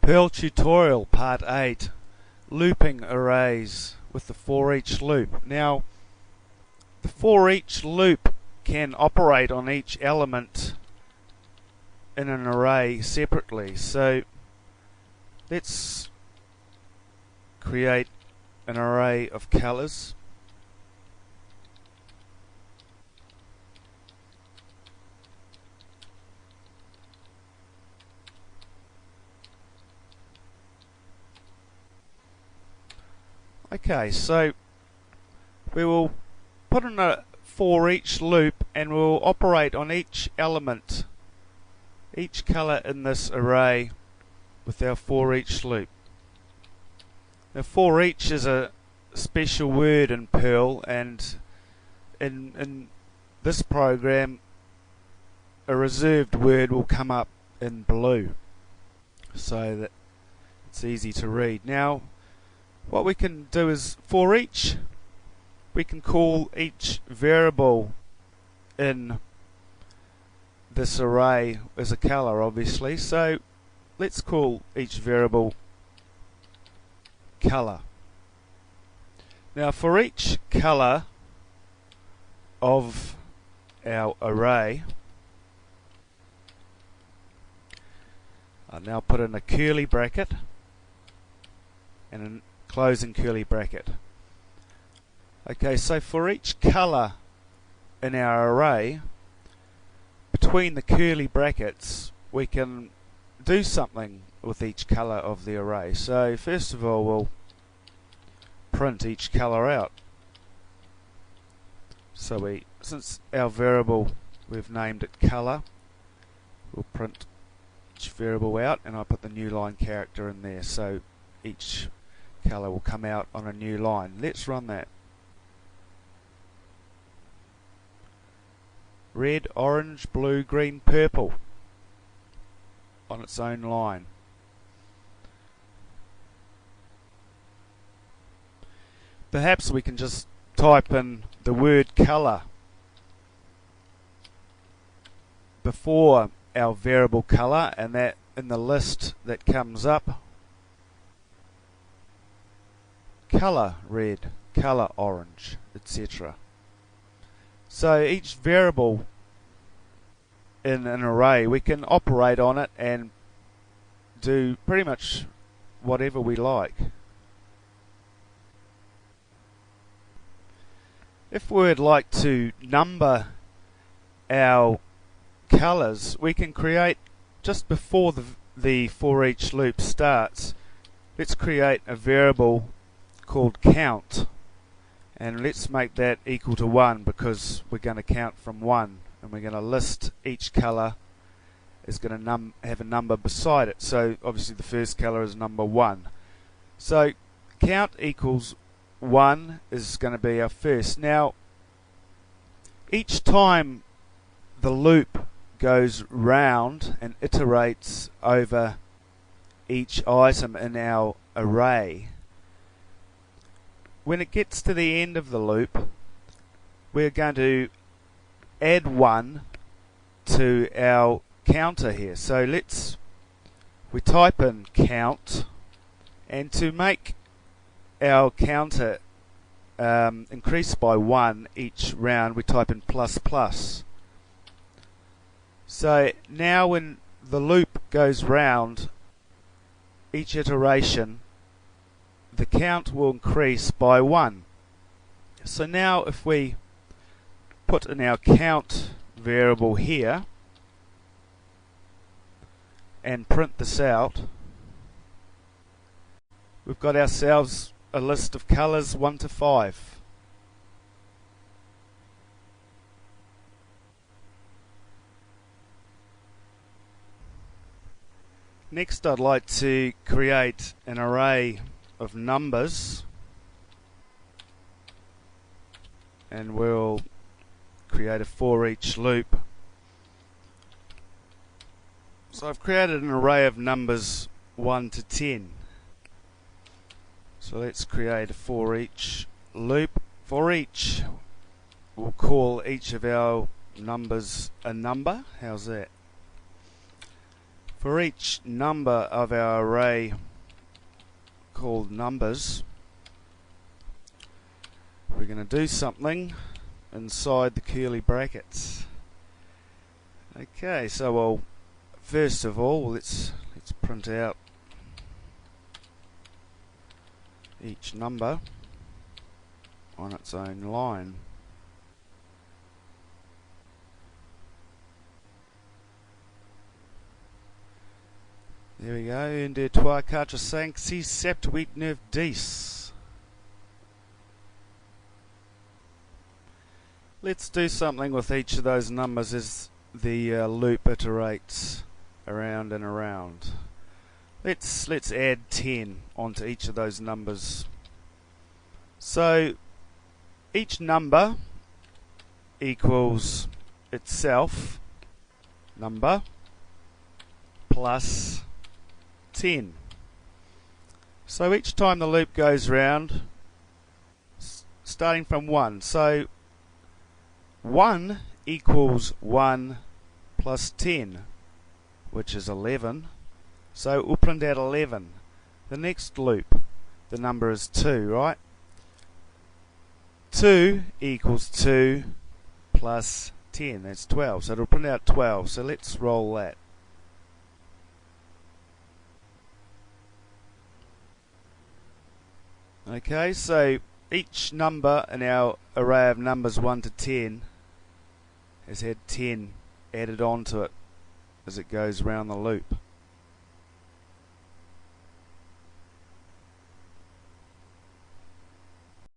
Perl tutorial part 8, looping arrays with the Foreach loop. Now the Foreach loop can operate on each element in an array separately, so let's create an array of colors. Okay, so we will put in a for each loop and we'll operate on each element, each color in this array with our for each loop. Now for each is a special word in Perl, and in this program a reserved word will come up in blue so that it's easy to read. Now what we can do is, for each, we can call each variable in this array as a color, obviously. So let's call each variable color. Now for each color of our array, I'll now put in a curly bracket and an closing curly bracket. Okay, so for each color in our array, between the curly brackets we can do something with each color of the array. So first of all, we'll print each color out. So since our variable, we've named it color, we'll print each variable out, and I'll put the new line character in there, so each color will come out on a new line. Let's run that. Red, orange, blue, green, purple on its own line. Perhaps we can just type in the word color before our variable color, and that in the list that comes up, color red, color orange, etc. So each variable in an array, we can operate on it and do pretty much whatever we like. If we'd like to number our colors, we can create, just before the for each loop starts, let's create a variable called count, and let's make that equal to 1, because we're going to count from 1, and we're going to list each color is going to have a number beside it. So obviously the first color is number 1. So count equals 1 is going to be our first. Now each time the loop goes round and iterates over each item in our array, when it gets to the end of the loop, we're going to add 1 to our counter here. So we type in count, and to make our counter increase by 1 each round, we type in plus plus. So now when the loop goes round, each iteration, the count will increase by 1. So now if we put in our count variable here and print this out, we've got ourselves a list of colors 1 to 5. Next, I'd like to create an array of numbers, and we'll create a for each loop. So I've created an array of numbers 1 to 10. So let's create a for each loop. For each, we'll call each of our numbers a number. How's that? For each number of our array called numbers, we're going to do something inside the curly brackets. Okay, so well, first of all, let's print out each number on its own line. There we go, 1, 2, 3, 4, 5, 6, 7, 8, 9, 10. Let's do something with each of those numbers as the loop iterates around and around. Let's add 10 onto each of those numbers. So each number equals itself, number, plus 10. So each time the loop goes round, starting from 1. So 1 equals 1 plus 10, which is 11. So we'll print out 11. The next loop, the number is 2, right? 2 equals 2 plus 10, that's 12. So it'll print out 12. So let's roll that. Okay, so each number in our array of numbers 1 to 10 has had 10 added onto it as it goes round the loop.